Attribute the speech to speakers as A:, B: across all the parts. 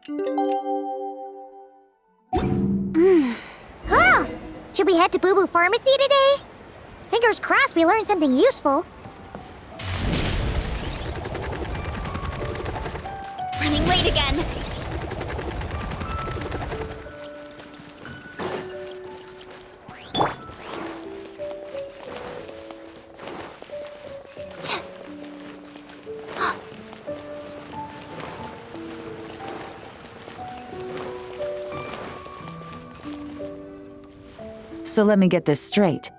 A: Oh, should we head to Boo Boo Pharmacy today? Fingers crossed we learned something useful.
B: Running late again.
C: So let me get this straight.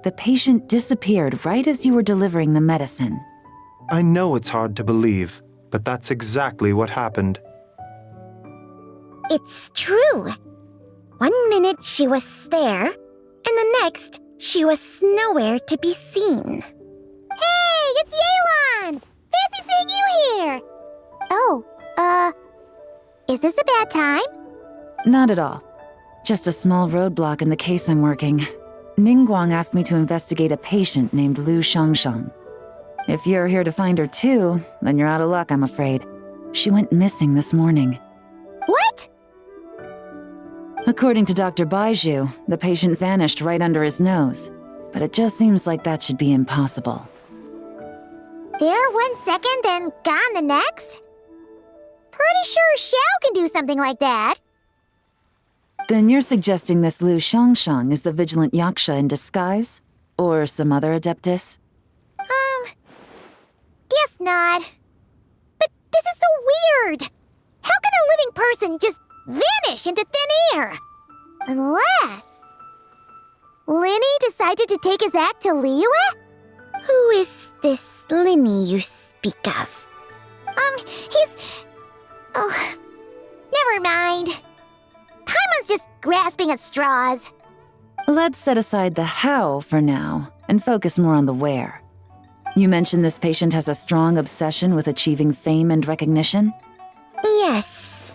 C: The patient disappeared right as you were delivering the medicine.
D: I know it's hard to believe, but that's exactly what happened.
A: It's true. 1 minute she was there, and the next she was nowhere to be seen. Hey, it's Yelan! Fancy seeing you here! Oh, is this a bad time?
C: Not at all. Just a small roadblock in the case I'm working. Mingguang asked me to investigate a patient named Lu Shangshang. If you're here to find her too, then you're out of luck, I'm afraid. She went missing this morning.
A: What?
C: According to Dr. Baiju, the patient vanished right under his nose. But it just seems like that should be impossible.
A: There 1 second and gone the next? Pretty sure Xiao can do something like that.
C: Then you're suggesting this Lu Shangshang is the vigilant Yaksha in disguise? Or some other adeptus?
A: Guess not. But this is so weird. How can a living person just vanish into thin air? Unless Linny decided to take his act to Liyue? Who is this Linny you speak of? He's... Oh, never mind. Paimon's just grasping at straws.
C: Let's set aside the how for now and focus more on the where. You mentioned this patient has a strong obsession with achieving fame and recognition?
A: Yes.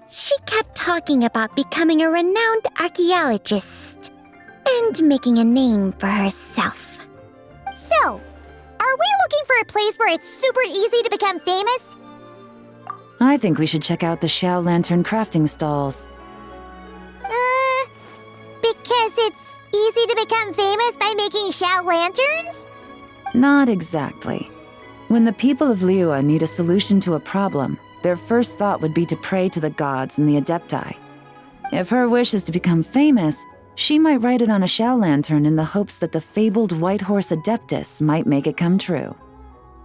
A: She kept talking about becoming a renowned archaeologist and making a name for herself. So, are we looking for a place where it's super easy to become famous?
C: I think we should check out the Xiao Lantern crafting stalls.
A: Because it's easy to become famous by making Xiao lanterns?
C: Not exactly. When the people of Liyue need a solution to a problem, their first thought would be to pray to the gods and the Adepti. If her wish is to become famous, she might write it on a Xiao lantern in the hopes that the fabled White Horse Adeptus might make it come true.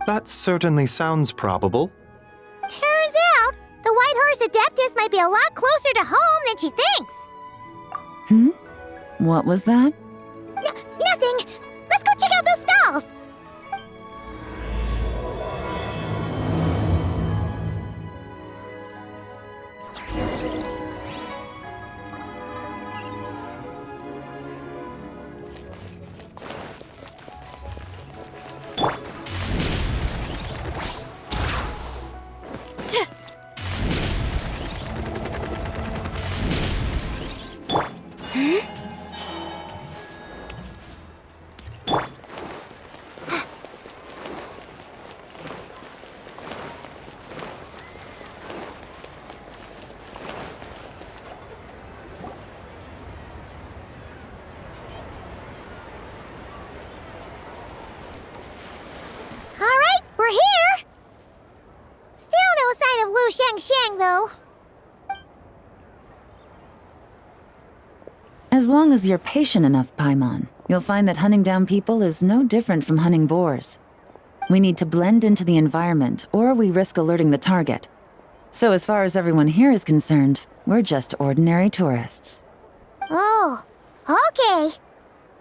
D: That certainly sounds probable.
A: Turns out, the White Horse Adeptus might be a lot closer to home than she thinks.
C: What was that?
A: Nothing. Let's go check out those stalls. We're here! Still no sign of Lu Shangshang, though.
C: As long as you're patient enough, Paimon, you'll find that hunting down people is no different from hunting boars. We need to blend into the environment, or we risk alerting the target. So as far as everyone here is concerned, we're just ordinary tourists.
A: Oh, okay.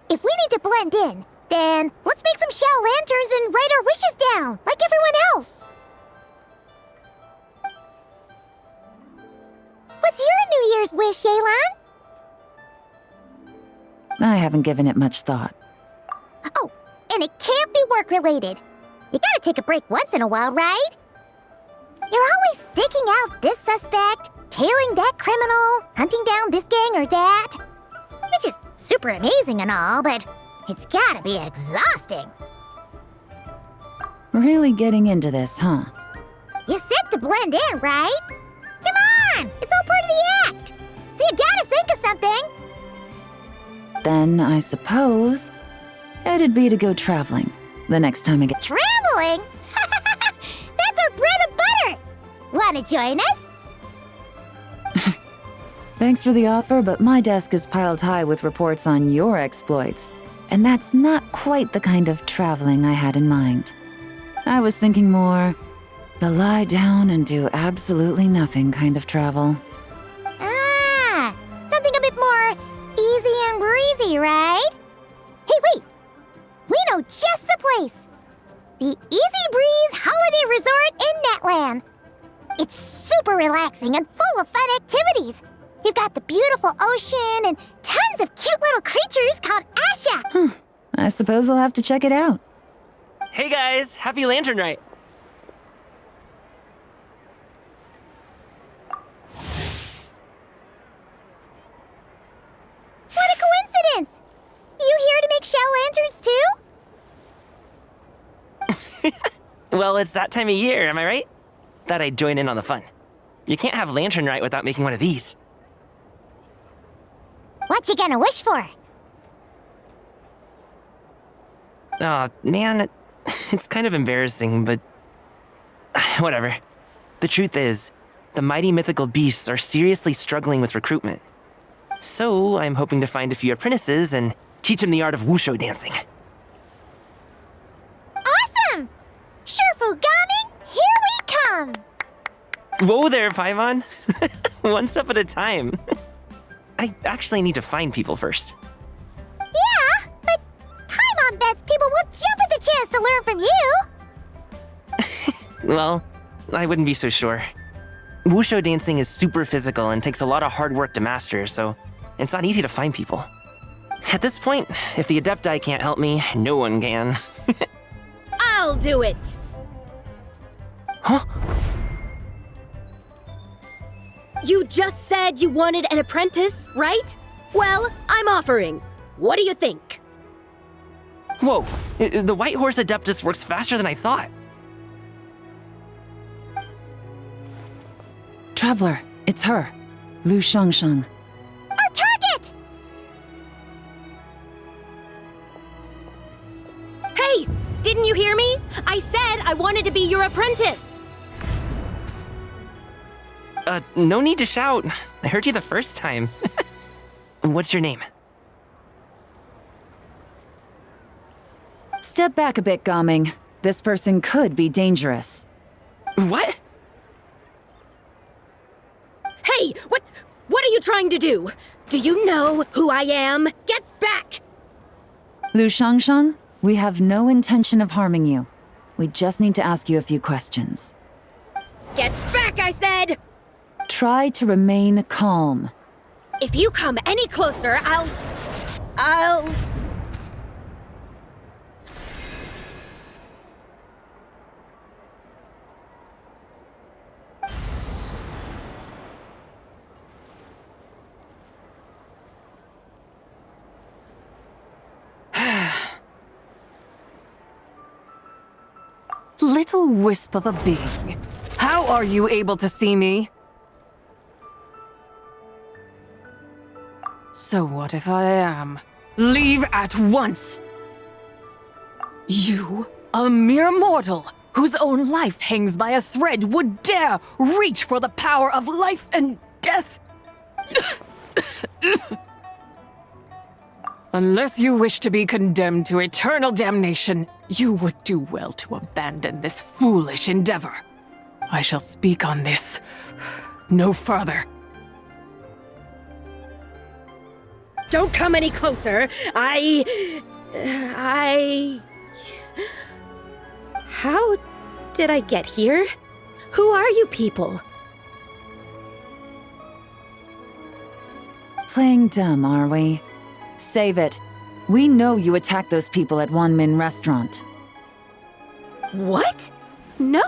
A: If we need to blend in, then let's make some Xiao lanterns and write our wishes down, like everyone else. What's your New Year's wish, Yelan?
C: I haven't given it much thought.
A: Oh, and it can't be work-related. You gotta take a break once in a while, right? You're always sticking out this suspect, tailing that criminal, hunting down this gang or that. Which is super amazing and all, but it's gotta be exhausting.
C: Really getting into this, huh?
A: You said to blend in, right? Come on! part of the act. So you gotta think of something.
C: Then I suppose it'd be to go traveling the next time I get.
A: Traveling? That's our bread and butter. Wanna join us?
C: Thanks for the offer, but my desk is piled high with reports on your exploits. And that's not quite the kind of traveling I had in mind. I was thinking more the lie down and do absolutely nothing kind of travel.
A: Ah, something a bit more easy and breezy, right? Hey, wait! We know just the place! The Easy Breeze Holiday Resort in Netland. It's super relaxing and full of fun activities. You've got the beautiful ocean and tons of cute little creatures called Asha.
C: I suppose I'll have to check it out.
E: Hey guys, happy Lantern Rite!
A: What a coincidence! You here to make shell lanterns too?
E: Well, it's that time of year, am I right? Thought I'd join in on the fun. You can't have Lantern Rite without making one of these.
A: What you gonna wish for?
E: Aw, man, it's kind of embarrassing, but whatever. The truth is, the mighty mythical beasts are seriously struggling with recruitment. So I'm hoping to find a few apprentices and teach them the art of wushu dancing.
A: Awesome! Shurfugami, here we come!
E: Whoa there, Paimon! One step at a time. I actually need to find people first.
A: Yeah, but Paimon bets people will jump at the chance to learn from you!
E: Well, I wouldn't be so sure. Wushu dancing is super physical and takes a lot of hard work to master, so it's not easy to find people. At this point, if the Adepti can't help me, no one can.
B: I'll do it!
E: Huh?
B: You just said you wanted an apprentice, right? Well, I'm offering. What do you think?
E: Whoa, the White Horse Adeptus works faster than I thought.
C: Traveler, it's her. Lu Shangsheng.
A: Our target!
B: Hey, didn't you hear me? I said I wanted to be your apprentice.
E: No need to shout. I heard you the first time. What's your name?
C: Step back a bit, Gaming. This person could be dangerous.
E: What?
B: Hey, what are you trying to do? Do you know who I am? Get back!
C: Lu Shangsheng, we have no intention of harming you. We just need to ask you a few questions.
B: Get back, I said!
C: Try to remain calm.
B: If you come any closer, I'll...
F: Little wisp of a being. How are you able to see me? So what if I am? Leave at once! You, a mere mortal, whose own life hangs by a thread, would dare reach for the power of life and death? Unless you wish to be condemned to eternal damnation, you would do well to abandon this foolish endeavor. I shall speak on this no further.
B: Don't come any closer. How did I get here? Who are you people?
C: Playing dumb, are we? Save it. We know you attacked those people at Wanmin Restaurant.
B: What? No,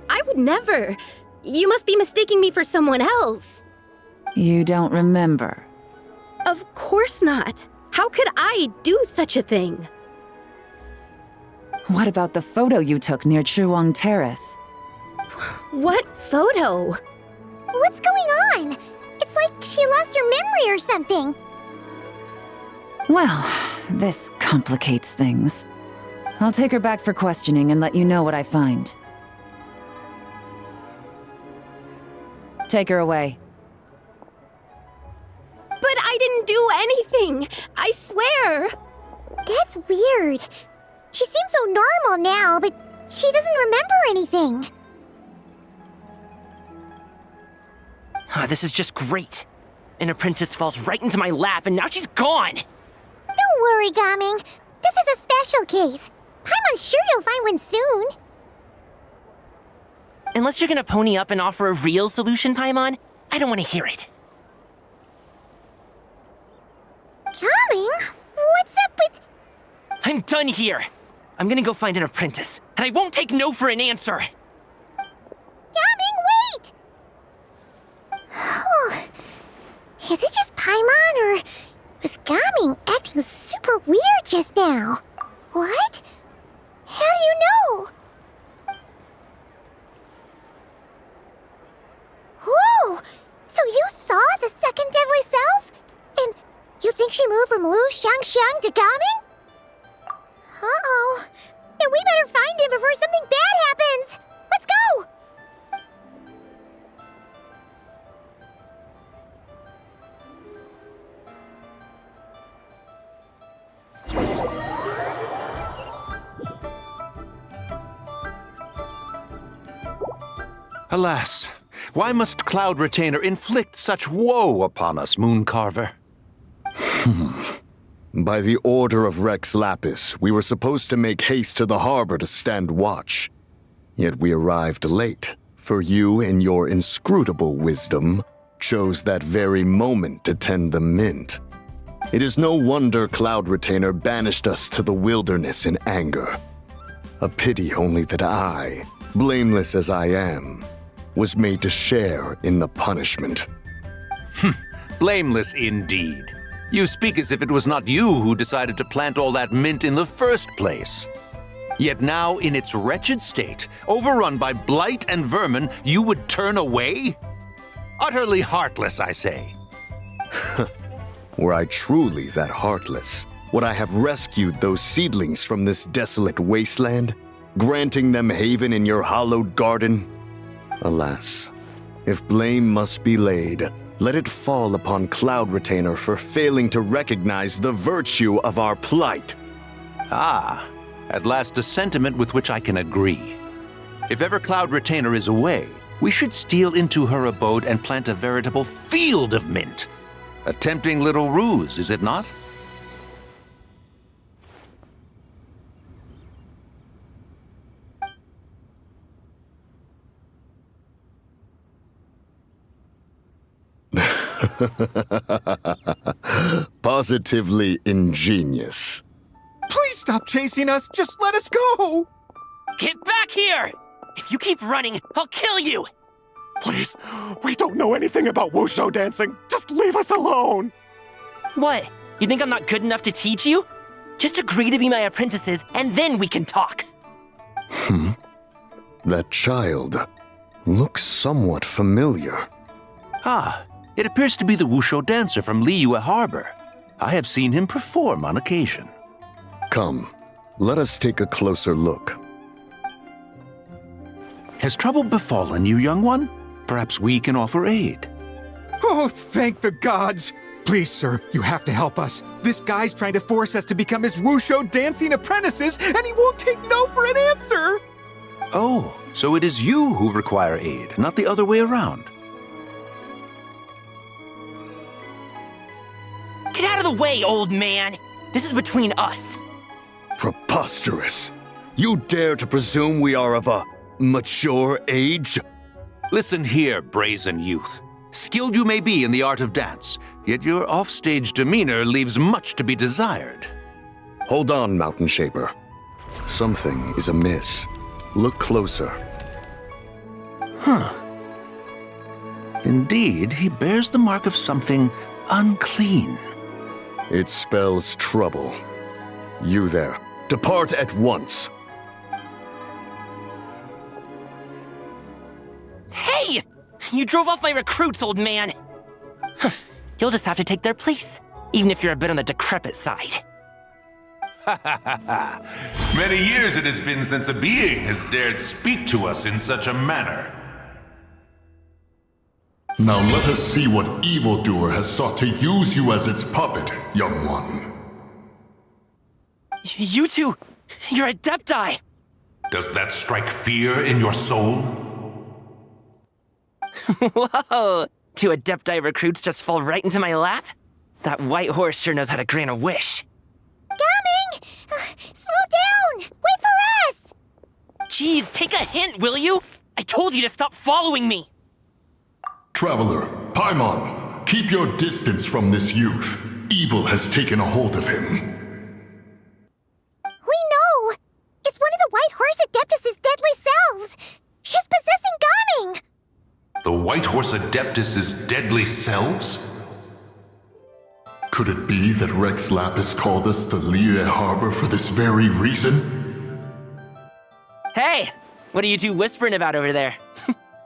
B: I would never. You must be mistaking me for someone else.
C: You don't remember.
B: Of course not. How could I do such a thing?
C: What about the photo you took near Chuang Terrace?
B: What photo?
A: What's going on? like she lost her memory or something.
C: Well, this complicates things. I'll take her back for questioning and let you know what I find. Take her away.
B: But I didn't do anything! I swear!
A: That's weird. She seems so normal now, but she doesn't remember anything.
E: This is just great. An apprentice falls right into my lap and now she's gone!
A: Don't worry, Gaming. This is a special case. I'm sure you'll find one soon.
E: Unless you're gonna pony up and offer a real solution, Paimon, I don't want to hear it.
A: Gaming? What's up with...
E: I'm done here! I'm gonna go find an apprentice, and I won't take no for an answer!
A: Gaming, wait! Oh, is it just Paimon, or was Gaming acting super weird just now? What? How do you know? Whoa! So you saw the second deadly self? And you think she moved from Lu Xiangxiang to Gaming? Uh-oh. Then we better find him before something bad happens! Let's go!
G: Alas, why must Cloud Retainer inflict such woe upon us, Mooncarver?
H: By the order of Rex Lapis, we were supposed to make haste to the harbor to stand watch. Yet we arrived late, for you, in your inscrutable wisdom, chose that very moment to tend the mint. It is no wonder Cloud Retainer banished us to the wilderness in anger. A pity only that I, blameless as I am, was made to share in the punishment.
G: Blameless indeed. You speak as if it was not you who decided to plant all that mint in the first place. Yet now, in its wretched state, overrun by blight and vermin, you would turn away? Utterly heartless, I say.
H: Were I truly that heartless, would I have rescued those seedlings from this desolate wasteland, granting them haven in your hallowed garden? Alas, if blame must be laid, let it fall upon Cloud Retainer for failing to recognize the virtue of our plight.
G: Ah, at last a sentiment with which I can agree. If ever Cloud Retainer is away, we should steal into her abode and plant a veritable field of mint. A tempting little ruse, is it not?
H: Positively ingenious.
I: Please stop chasing us! Just let us go!
E: Get back here! If you keep running, I'll kill you!
I: Please, we don't know anything about wushu dancing. Just leave us alone!
E: What? You think I'm not good enough to teach you? Just agree to be my apprentices, and then we can talk!
H: That child looks somewhat familiar.
G: Ah, it appears to be the Wushu dancer from Liyue Harbor. I have seen him perform on occasion.
H: Come, let us take a closer look.
G: Has trouble befallen you, young one? Perhaps we can offer aid.
I: Oh, thank the gods! Please, sir, you have to help us. This guy's trying to force us to become his wushu dancing apprentices, and he won't take no for an answer!
G: Oh, so it is you who require aid, not the other way around.
E: Get out of the way, old man! This is between us.
H: Preposterous! You dare to presume we are of a mature age?
G: Listen here, brazen youth. Skilled you may be in the art of dance, yet your offstage demeanor leaves much to be desired.
H: Hold on, Mountain Shaper. Something is amiss. Look closer.
G: Indeed, he bears the mark of something unclean.
H: It spells trouble. You there, depart at once.
E: Hey! You drove off my recruits, old man! You'll just have to take their place, even if you're a bit on the decrepit side.
J: Many years it has been since a being has dared speak to us in such a manner.
H: Now let us see what evildoer has sought to use you as its puppet, young one.
E: You two, you're Adepti!
J: Does that strike fear in your soul?
E: Whoa! 2 Adepti recruits just fall right into my lap? That white horse sure knows how to grant a wish.
A: Coming! Slow down! Wait for us!
E: Jeez, take a hint, will you? I told you to stop following me!
H: Traveler, Paimon, keep your distance from this youth. Evil has taken a hold of him.
A: We know! It's one of the White Horse Adeptus' deadly selves! She's possessing Gaming!
J: The White Horse Adeptus' deadly selves?
H: Could it be that Rex Lapis called us to Liyue Harbor for this very reason?
E: Hey! What are you two whispering about over there?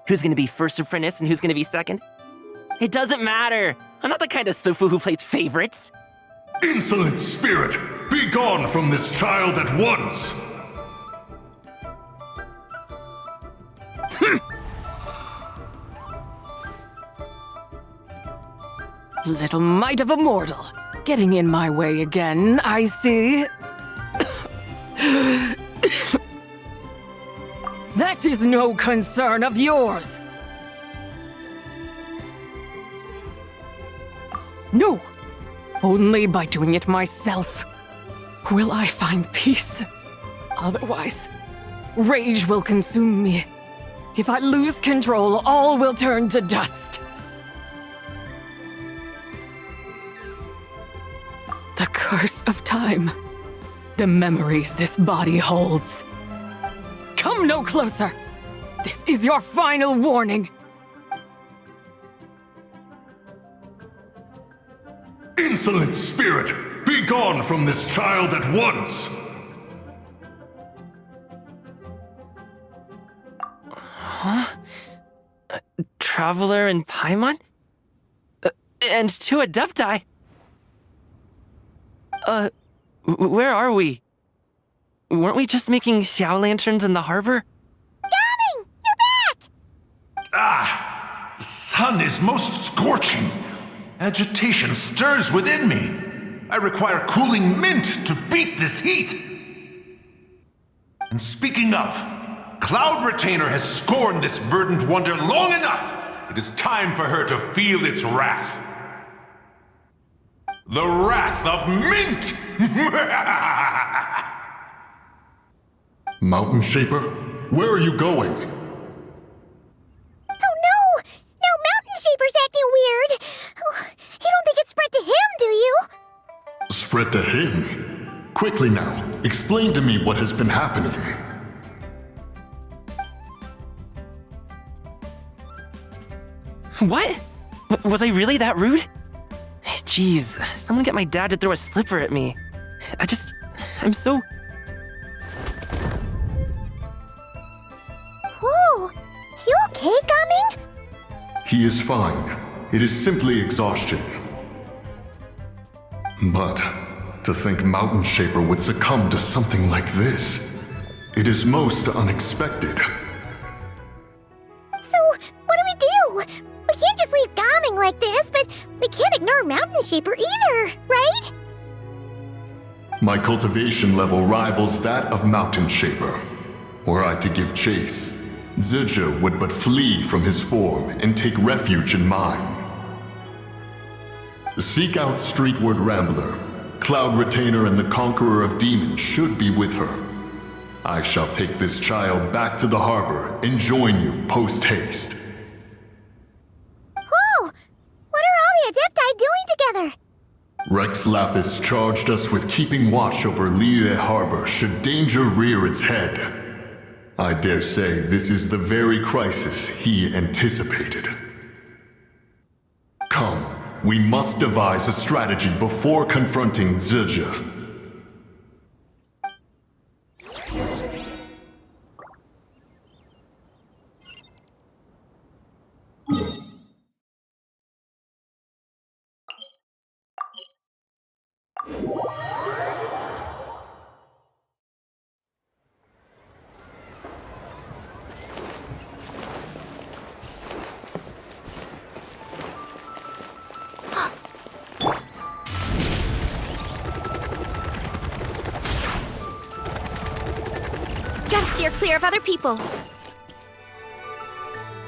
E: Who's gonna be first apprentice and who's gonna be second? It doesn't matter! I'm not the kind of Sufu who plays favorites!
H: Insolent spirit! Be gone from this child at once!
F: Little mite of a mortal. Getting in my way again, I see. That is no concern of yours. No, only by doing it myself will I find peace. Otherwise, rage will consume me. If I lose control, all will turn to dust. The curse of time. The memories this body holds. Come no closer! This is your final warning!
H: Insolent spirit! Be gone from this child at once!
E: Traveler and Paimon? And 2 Adepti? Where are we? Weren't we just making Xiao lanterns in the harbor?
A: Gaming! You're back!
J: The sun is most scorching. Agitation stirs within me. I require cooling mint to beat this heat. And speaking of, Cloud Retainer has scorned this verdant wonder long enough. It is time for her to feel its wrath. The wrath of mint!
H: Mountain Shaper, where are you going?
A: Oh no! Now Mountain Shaper's acting weird! Oh, you don't think it spread to him, do you?
H: Spread to him? Quickly now, explain to me what has been happening.
E: What? Was I really that rude? Jeez, someone get my dad to throw a slipper at me. I'm so...
A: Whoa! You okay, Gaming?
H: He is fine. It is simply exhaustion. But to think Mountain Shaper would succumb to something like this, it is most unexpected.
A: So, what do we do? We can't just leave Gaming like this, but we can't ignore Mountain Shaper either, right?
H: My cultivation level rivals that of Mountain Shaper. Were I to give chase, Zizha would but flee from his form and take refuge in mine. Seek out Streetward Rambler. Cloud Retainer and the Conqueror of Demons should be with her. I shall take this child back to the harbor and join you post-haste.
A: Whoa! What are all the Adepti doing together?
H: Rex Lapis charged us with keeping watch over Liyue Harbor should danger rear its head. I dare say this is the very crisis he anticipated. Come, we must devise a strategy before confronting Zizha.
B: Gotta steer clear of other people.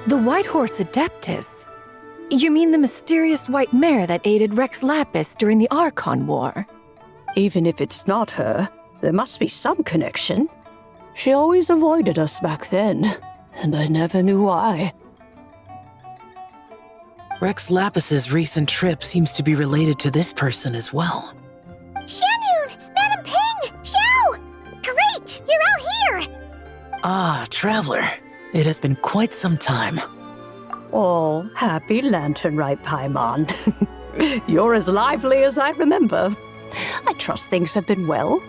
F: The White Horse Adeptus? You mean the mysterious white mare that aided Rex Lapis during the Archon War?
K: Even if it's not her, there must be some connection. She always avoided us back then, and I never knew why.
L: Rex Lapis's recent trip seems to be related to this person as well.
A: Xianyun! Madam Ping! Xiao! Great! You're out here!
L: Ah, Traveler. It has been quite some time.
K: Oh, happy Lantern Rite, Paimon. You're as lively as I remember. I trust things have been well.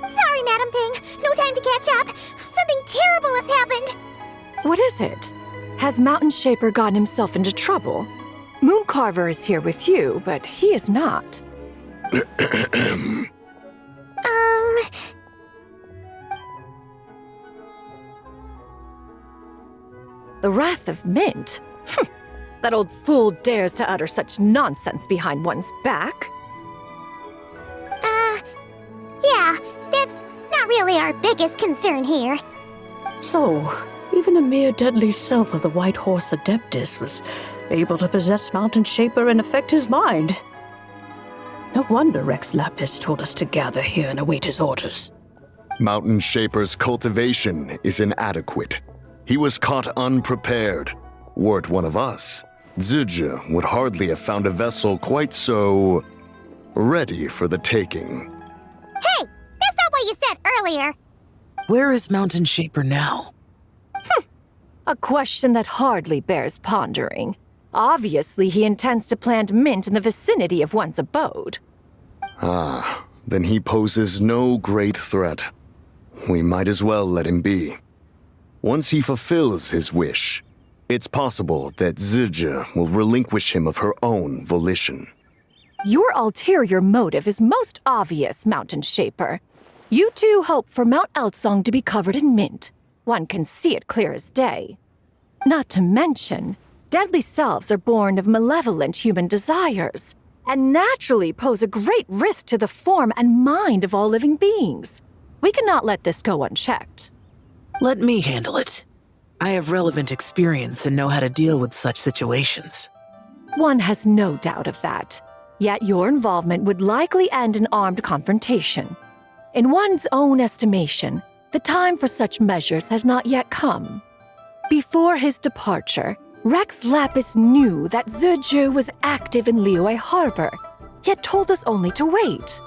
A: Sorry, Madam Ping. No time to catch up. Something terrible has happened.
F: What is it? Has Mountain Shaper gotten himself into trouble? Mooncarver is here with you, but he is not. The Wrath of Mint? That old fool dares to utter such nonsense behind one's back.
A: Yeah, that's not really our biggest concern here.
K: So, even a mere deadly self of the White Horse Adeptus was able to possess Mountain Shaper and affect his mind. No wonder Rex Lapis told us to gather here and await his orders.
H: Mountain Shaper's cultivation is inadequate. He was caught unprepared. Were it one of us, Zizhi would hardly have found a vessel quite so ready for the taking.
A: Hey, that's not what you said earlier.
L: Where is Mountain Shaper now?
F: A question that hardly bears pondering. Obviously, he intends to plant mint in the vicinity of one's abode.
H: Ah, then he poses no great threat. We might as well let him be. Once he fulfills his wish, it's possible that Zizhi will relinquish him of her own volition.
F: Your ulterior motive is most obvious, Mountain Shaper. You two hope for Mount Outsong to be covered in mint. One can see it clear as day. Not to mention, deadly selves are born of malevolent human desires, and naturally pose a great risk to the form and mind of all living beings. We cannot let this go unchecked.
L: Let me handle it. I have relevant experience and know how to deal with such situations.
F: One has no doubt of that. Yet your involvement would likely end in armed confrontation. In one's own estimation, the time for such measures has not yet come. Before his departure, Rex Lapis knew that Zizhi was active in Liyue Harbor, yet told us only to wait.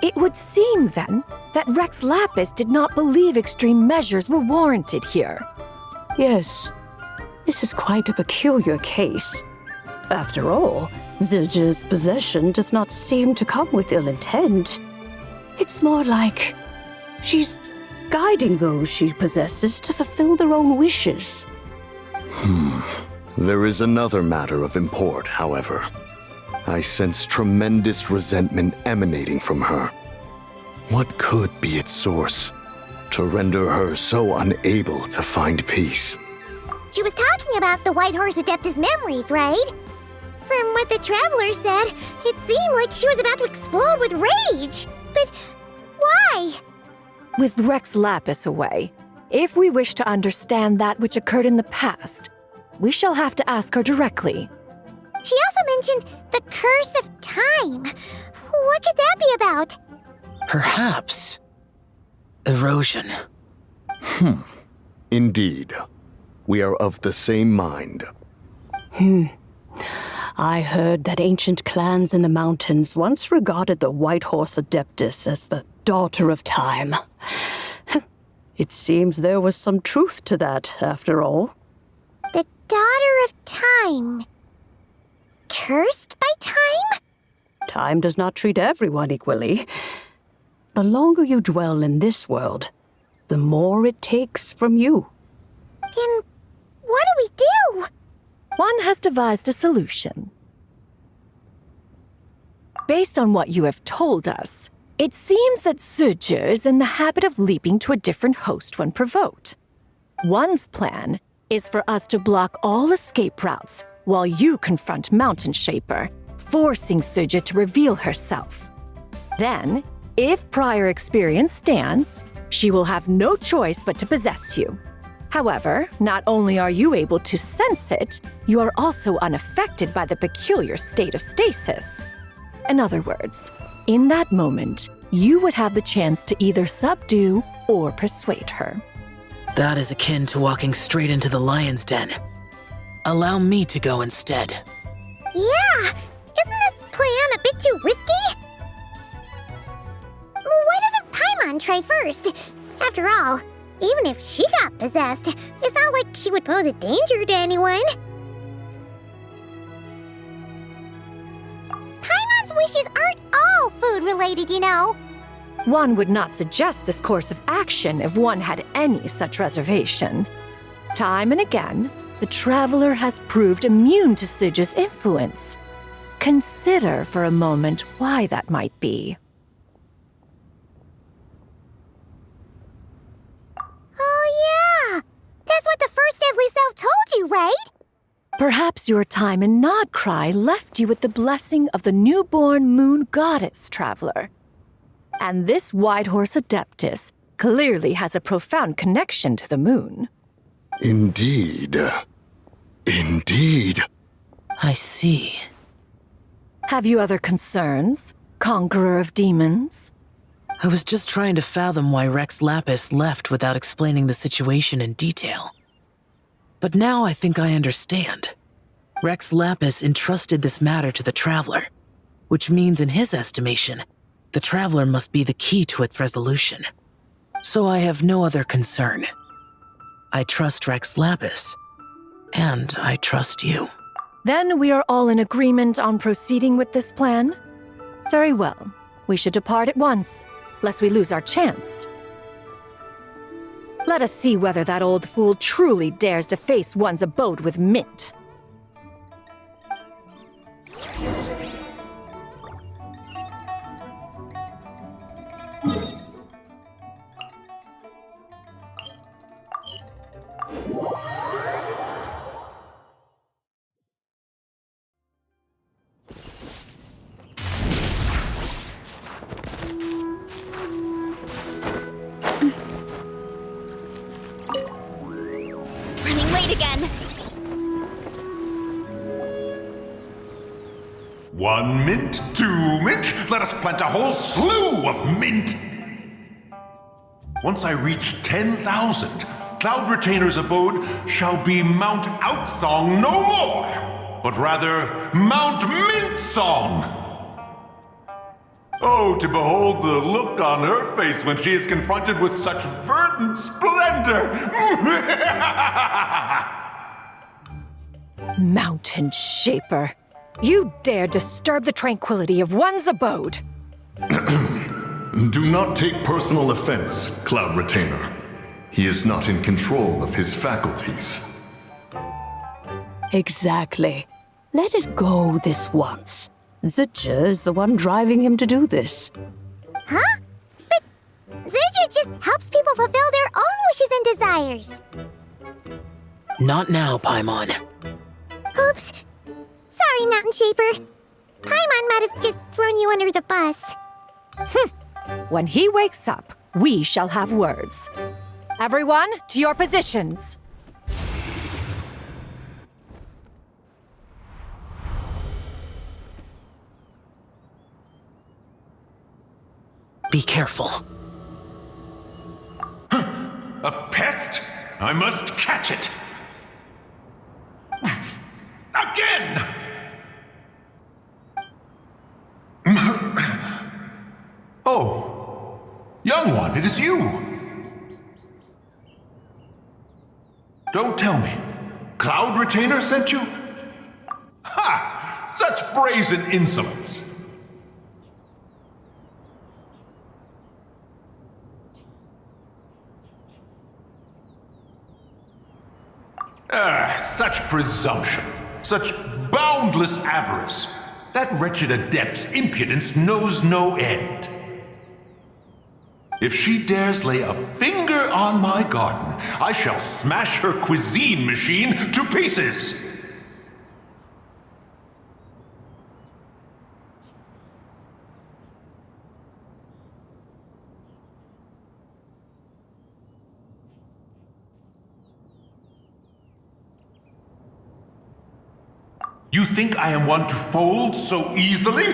F: It would seem, then, that Rex Lapis did not believe extreme measures were warranted here.
K: Yes, this is quite a peculiar case. After all, Zizhi's possession does not seem to come with ill intent. It's more like she's guiding those she possesses to fulfill their own wishes.
H: There is another matter of import, however. I sense tremendous resentment emanating from her. What could be its source to render her so unable to find peace?
A: She was talking about the White Horse Adeptus memories, right? From what the Traveler said, it seemed like she was about to explode with rage. But why?
F: With Rex Lapis away, if we wish to understand that which occurred in the past, we shall have to ask her directly.
A: She also mentioned the Curse of Time. What could that be about?
L: Perhaps erosion.
H: Indeed. We are of the same mind.
K: I heard that ancient clans in the mountains once regarded the White Horse Adeptus as the daughter of time. It seems there was some truth to that, after all.
A: The Daughter of Time. Cursed by time?
K: Time does not treat everyone equally. The longer you dwell in this world, the more it takes from you.
A: Then what do we do?
F: One has devised a solution. Based on what you have told us, it seems that Zizhi is in the habit of leaping to a different host when provoked. One's plan is for us to block all escape routes while you confront Mountain Shaper, forcing Zizhi to reveal herself. Then, if prior experience stands,
M: She will have no choice but to possess you. However, not only are you able to sense it, you are also unaffected by the peculiar state of stasis. In other words, in that moment, you would have the chance to either subdue or persuade her.
L: That is akin to walking straight into the lion's den. Allow me to go instead.
A: Yeah! Isn't this plan a bit too risky? Why doesn't Paimon try first? After all, even if she got possessed, it's not like she would pose a danger to anyone. Paimon's wishes aren't all food-related, you know.
M: One would not suggest this course of action if one had any such reservation. Time and again, the traveler has proved immune to Sija's influence. Consider for a moment why that might be.
A: Oh yeah! That's what the first deadly self told you, right?
M: Perhaps your time in Nodcry left you with the blessing of the newborn moon goddess, traveler. And this Whitehorse Adeptus clearly has a profound connection to the moon.
H: Indeed. Indeed.
L: I see.
M: Have you other concerns, conqueror of demons?
L: I was just trying to fathom why Rex Lapis left without explaining the situation in detail. But now I think I understand. Rex Lapis entrusted this matter to the Traveler, which means in his estimation, the Traveler must be the key to its resolution. So I have no other concern. I trust Rex Lapis, and I trust you.
M: Then we are all in agreement on proceeding with this plan? Very well. We should depart at once, lest we lose our chance. Let us see whether that old fool truly dares to face one's abode with Mint.
A: Running late again.
J: 1 mint, 2 mint, let us plant a whole slew of mint. Once I reach 10,000, Cloud Retainer's abode shall be Mount Outsong no more, but rather Mount Mint Song. Oh, to behold the look on her face when she is confronted with such verdant splendor!
M: Mountain Shaper, you dare disturb the tranquility of one's abode.
H: Do not take personal offense, Cloud Retainer. He is not in control of his faculties.
K: Exactly. Let it go this once. Zija is the one driving him to do this.
A: Huh? But Zija just helps people fulfill their own wishes and desires.
L: Not now, Paimon.
A: Oops. Sorry, Mountain Shaper. Paimon might have just thrown you under the bus.
M: When he wakes up, we shall have words. Everyone, to your positions.
L: Be careful.
J: A pest? I must catch it! Again! Oh, young one, it is you! Don't tell me. Cloud Retainer sent you? Ha! Such brazen insolence! Such presumption, such boundless avarice. That wretched adept's impudence knows no end. If she dares lay a finger on my garden, I shall smash her cuisine machine to pieces! You think I am one to fold so easily?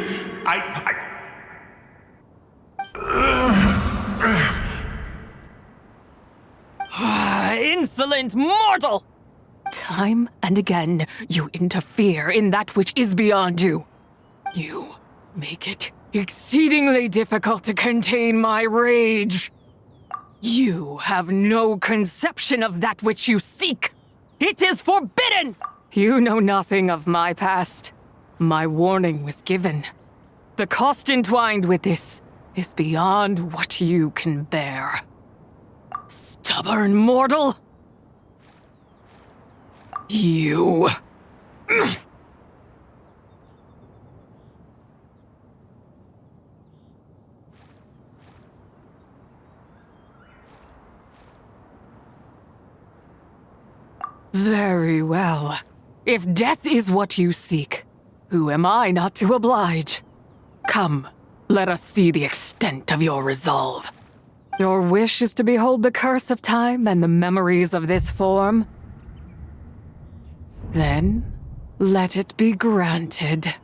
F: Insolent mortal! Time and again, you interfere in that which is beyond you. You make it exceedingly difficult to contain my rage. You have no conception of that which you seek. It is forbidden! You know nothing of my past. My warning was given. The cost entwined with this is beyond what you can bear. Stubborn mortal! You... Very well. If death is what you seek, who am I not to oblige? Come, let us see the extent of your resolve. Your wish is to behold the curse of time and the memories of this form? Then, let it be granted.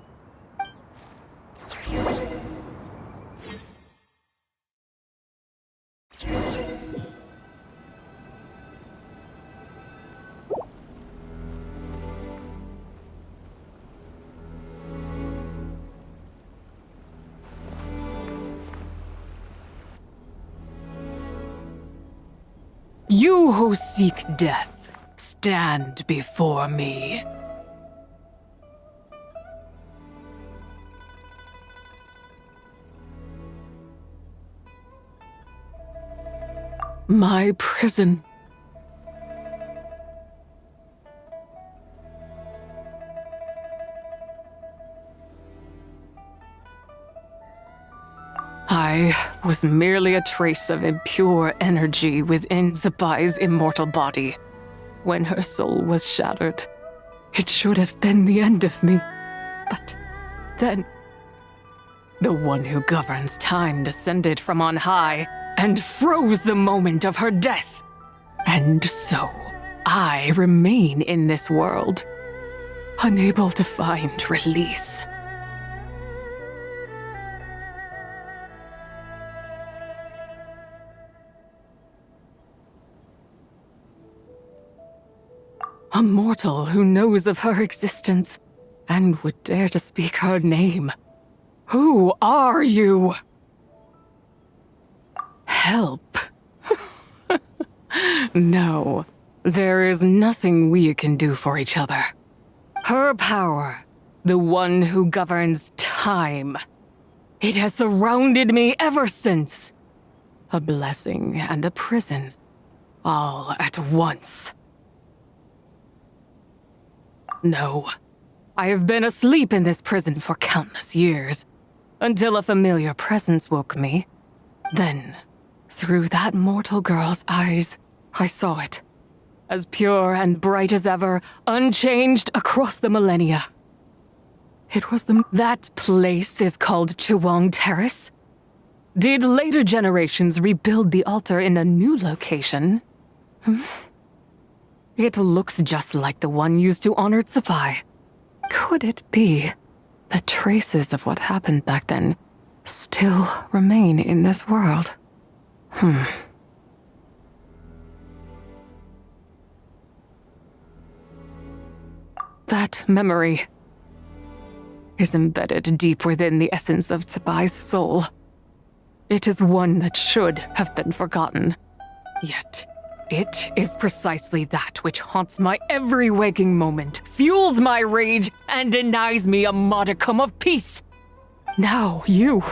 F: You who seek death, stand before me. My prison. I was merely a trace of impure energy within Zabai's immortal body. When her soul was shattered, it should have been the end of me. But then, the one who governs time descended from on high and froze the moment of her death. And so, I remain in this world, unable to find release. A mortal who knows of her existence and would dare to speak her name. Who are you? Help. No, there is nothing we can do for each other. Her power, the one who governs time, it has surrounded me ever since. A blessing and a prison, all at once. No, I have been asleep in this prison for countless years, until a familiar presence woke me. Then, through that mortal girl's eyes, I saw it. As pure and bright as ever, unchanged across the millennia. It was that place is called Chiwang Terrace? Did later generations rebuild the altar in a new location? It looks just like the one used to honor Zabai. Could it be that traces of what happened back then still remain in this world? That memory is embedded deep within the essence of Zabai's soul. It is one that should have been forgotten. Yet, it is precisely that which haunts my every waking moment, fuels my rage, and denies me a modicum of peace. Now you,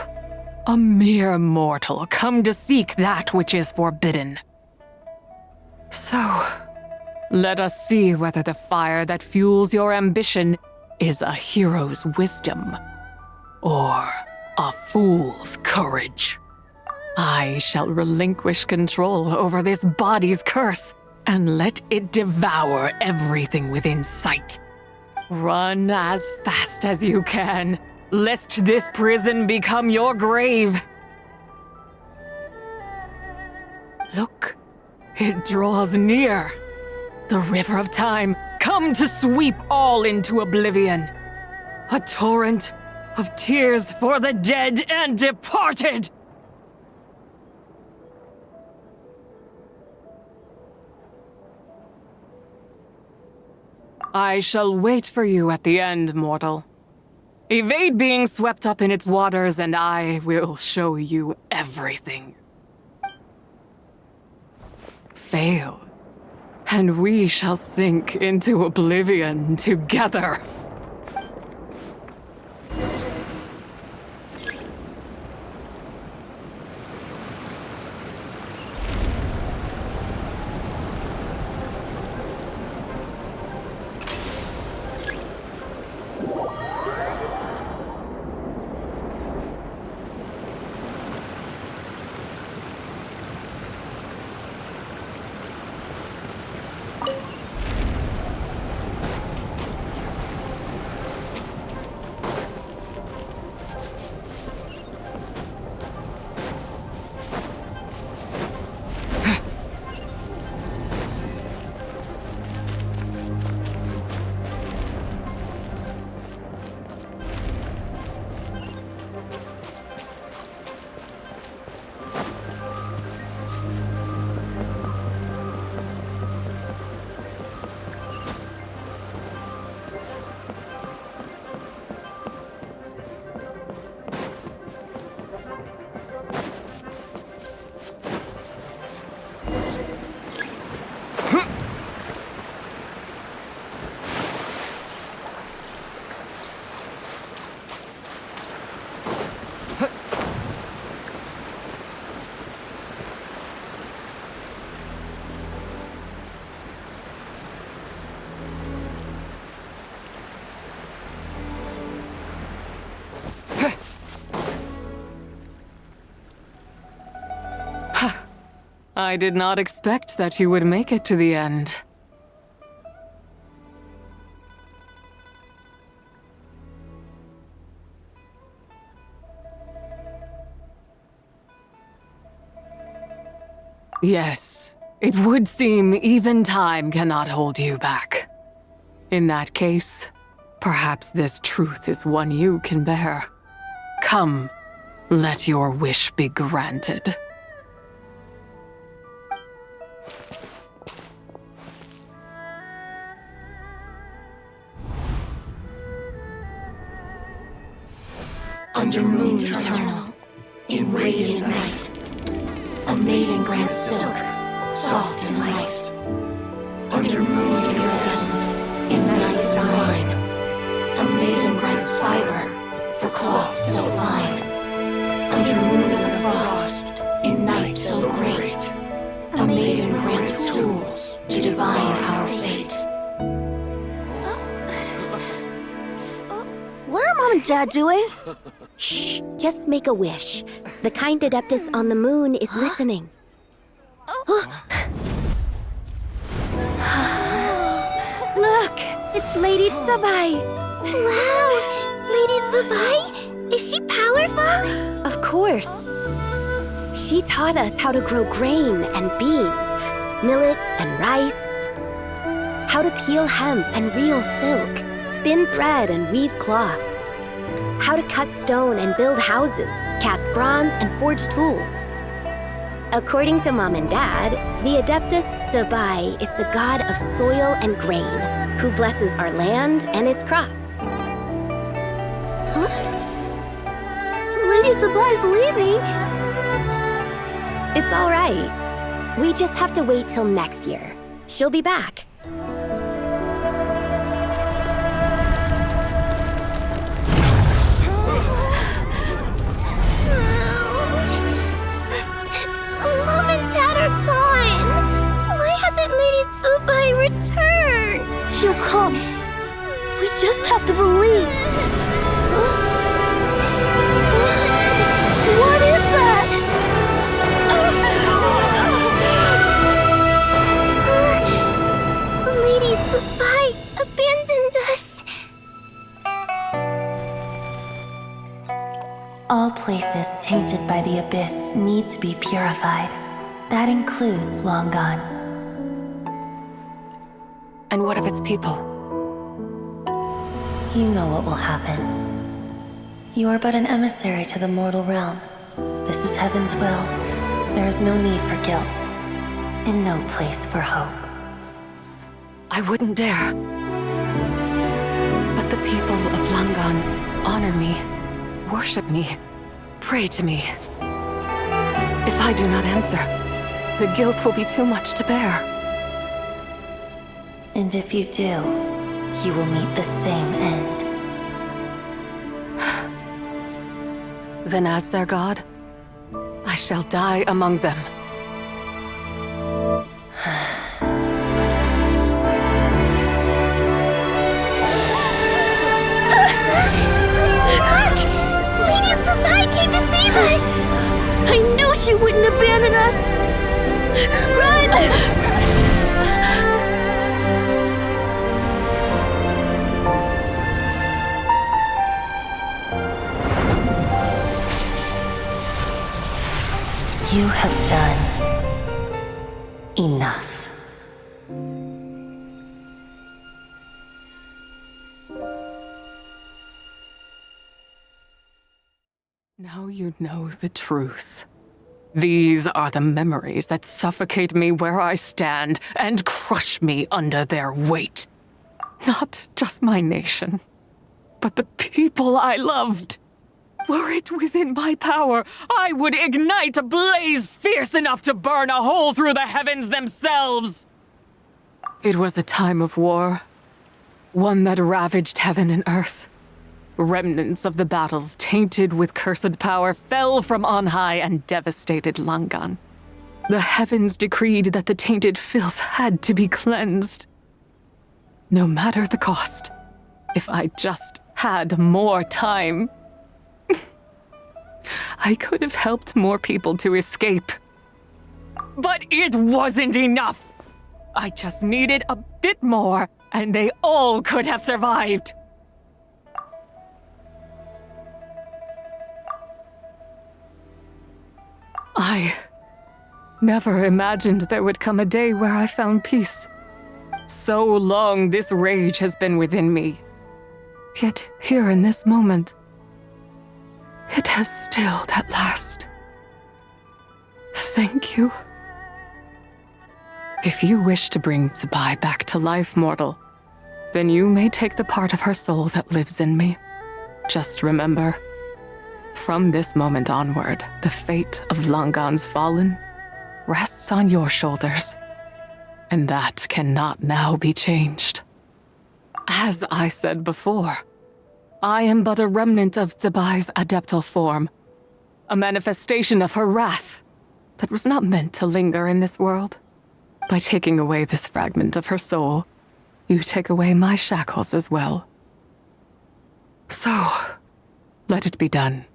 F: a mere mortal, come to seek that which is forbidden. So, let us see whether the fire that fuels your ambition is a hero's wisdom or a fool's courage. I shall relinquish control over this body's curse and let it devour everything within sight. Run as fast as you can, lest this prison become your grave. Look, it draws near. The river of time, come to sweep all into oblivion. A torrent of tears for the dead and departed! I shall wait for you at the end, mortal. Evade being swept up in its waters, and I will show you everything. Fail, and we shall sink into oblivion together. I did not expect that you would make it to the end. Yes, it would seem even time cannot hold you back. In that case, perhaps this truth is one you can bear. Come, let your wish be granted.
N: Under moon eternal, in radiant night, a maiden grants silk, soft and light. Under moon iridescent, in night divine, a maiden grants fiber for cloth so fine. Under moon of the frost, in night so great, a maiden grants tools to divine our fate.
A: What are Mom and Dad doing? Shh, just make a wish. The kind Adeptus on the moon is listening. Look, it's Lady Tsubai. Wow, Lady Tsubai? Is she powerful? Of course. She taught us how to grow grain and beans, millet and rice, how to peel hemp and reel silk, spin thread and weave cloth, how to cut stone and build houses, cast bronze and forge tools. According to Mom and Dad, the Adeptus Tsubai is the god of soil and grain, who blesses our land and its crops. Huh? Lady Tsubai's leaving? It's all right. We just have to wait till next year. She'll be back. Mom and Dad are gone. Why hasn't Lady Tsubai returned? She'll come. We just have to believe. What is that? Lady Tsubai abandoned us.
N: All places tainted by the abyss need to be purified. That includes Long Gone.
F: And what of its people?
N: You know what will happen. You are but an emissary to the mortal realm. This is heaven's will. There is no need for guilt, and no place for hope.
F: I wouldn't dare. But the people of Langan honor me, worship me, pray to me. If I do not answer, the guilt will be too much to bear.
N: And if you do, you will meet the same end.
F: Then as their god, I shall die among them.
A: Look! Lady Senpai came to save us!
B: I knew she wouldn't abandon us! Run!
N: You have done enough.
F: Now you know the truth. These are the memories that suffocate me where I stand and crush me under their weight. Not just my nation, but the people I loved. Were it within my power, I would ignite a blaze fierce enough to burn a hole through the heavens themselves. It was a time of war, one that ravaged heaven and earth. Remnants of the battles tainted with cursed power fell from on high and devastated Langan. The heavens decreed that the tainted filth had to be cleansed. No matter the cost, if I just had more time, I could have helped more people to escape. But it wasn't enough. I just needed a bit more, and they all could have survived. I never imagined there would come a day where I found peace. So long this rage has been within me. Yet here in this moment, it has stilled at last. Thank you. If you wish to bring Tsubai back to life, mortal, then you may take the part of her soul that lives in me. Just remember, from this moment onward, the fate of Langan's fallen rests on your shoulders, and that cannot now be changed. As I said before, I am but a remnant of Tsubai's adeptal form, a manifestation of her wrath that was not meant to linger in this world. By taking away this fragment of her soul, you take away my shackles as well. So, let it be done.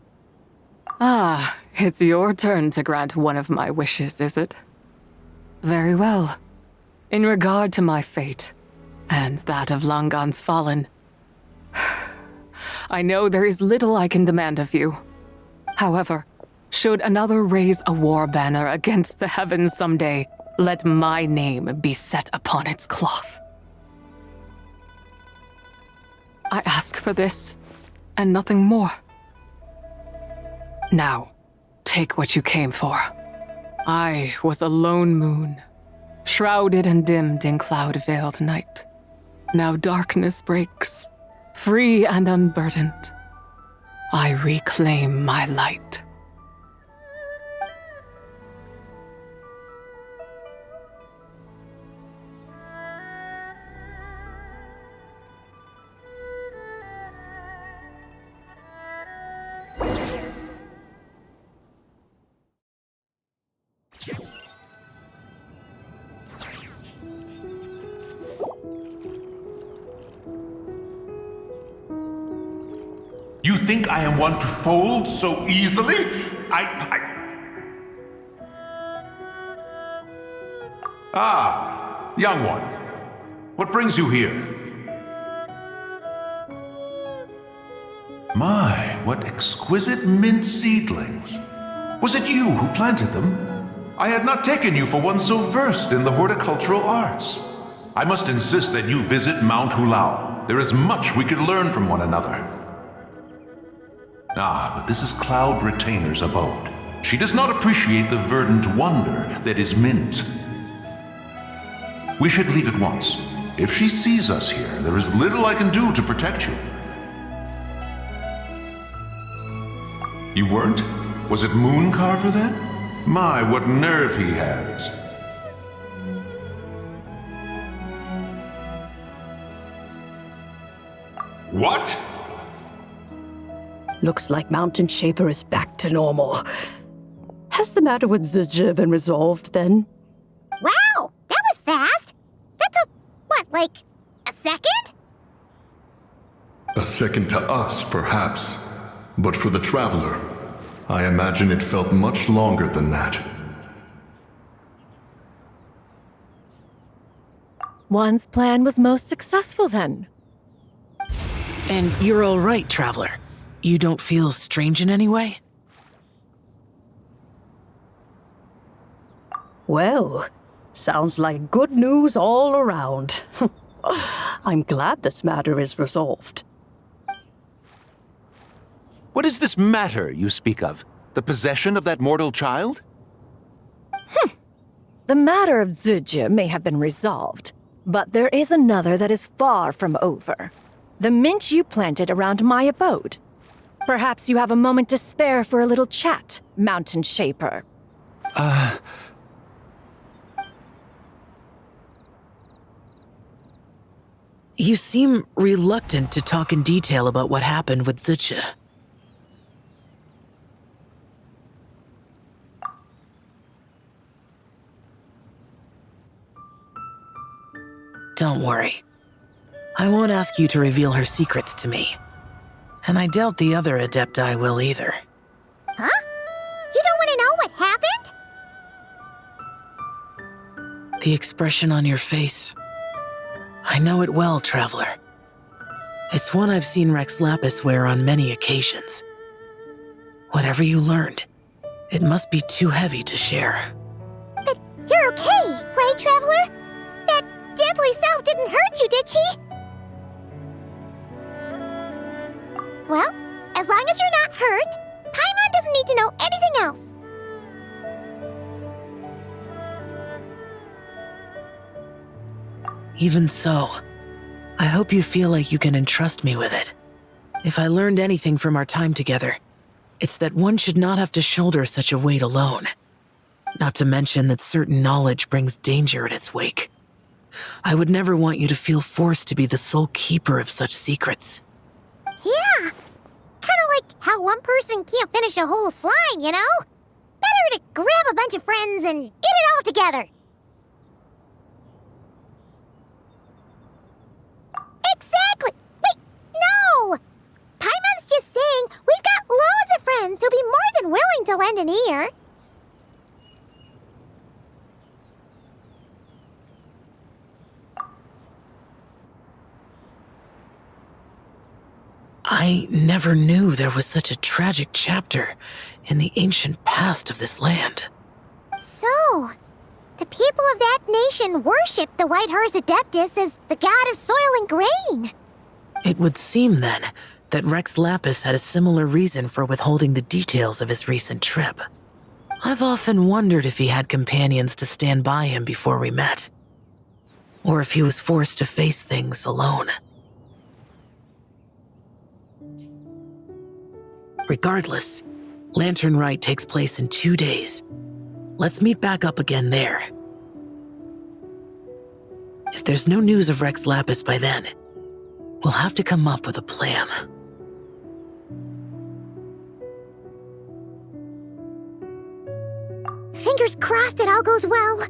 F: Ah, it's your turn to grant one of my wishes, is it? Very well. In regard to my fate, and that of Langan's fallen, I know there is little I can demand of you. However, should another raise a war banner against the heavens someday, let my name be set upon its cloth. I ask for this, and nothing more. Now, take what you came for. I was a lone moon, shrouded and dimmed in cloud-veiled night. Now darkness breaks, free and unburdened. I reclaim my light.
J: You think I am one to fold so easily? Ah, young one. What brings you here? My, what exquisite mint seedlings. Was it you who planted them? I had not taken you for one so versed in the horticultural arts. I must insist that you visit Mount Hulao. There is much we could learn from one another. Ah, but this is Cloud Retainer's abode. She does not appreciate the verdant wonder that is Mint. We should leave at once. If she sees us here, there is little I can do to protect you. You weren't? Was it Mooncarver then? My, what nerve he has. What?
K: Looks like Mountain Shaper is back to normal. Has the matter with Zizha been resolved then?
A: Wow, that was fast. That took, what, like, a second?
H: A second to us, perhaps. But for the Traveler, I imagine it felt much longer than that.
M: One's plan was most successful then.
L: And you're all right, Traveler. You don't feel strange in any way?
K: Well, sounds like good news all around. I'm glad this matter is resolved.
G: What is this matter you speak of? The possession of that mortal child?
M: The matter of Zizha may have been resolved, but there is another that is far from over. The mint you planted around my abode. Perhaps you have a moment to spare for a little chat, Mountain Shaper.
L: You seem reluctant to talk in detail about what happened with Zizha. Don't worry. I won't ask you to reveal her secrets to me. And I doubt the other Adepti will either.
A: Huh? You don't want to know what happened?
L: The expression on your face. I know it well, Traveler. It's one I've seen Rex Lapis wear on many occasions. Whatever you learned, it must be too heavy to share.
A: But you're okay, right, Traveler? That deadly self didn't hurt you, did she? Well, as long as you're not hurt, Paimon doesn't need to know anything else.
L: Even so, I hope you feel like you can entrust me with it. If I learned anything from our time together, it's that one should not have to shoulder such a weight alone. Not to mention that certain knowledge brings danger in its wake. I would never want you to feel forced to be the sole keeper of such secrets.
A: Yeah, kind of like how one person can't finish a whole slime, you know? Better to grab a bunch of friends and eat it all together. Exactly! Wait, no! Paimon's just saying we've got loads of friends who'll be more than willing to lend an ear.
L: I never knew there was such a tragic chapter in the ancient past of this land.
A: So, the people of that nation worship the White Horse Adeptus as the god of soil and grain.
L: It would seem, then, that Rex Lapis had a similar reason for withholding the details of his recent trip. I've often wondered if he had companions to stand by him before we met. Or if he was forced to face things alone. Regardless, Lantern Rite takes place in 2 days. Let's meet back up again there. If there's no news of Rex Lapis by then, we'll have to come up with a plan.
A: Fingers crossed it all goes well.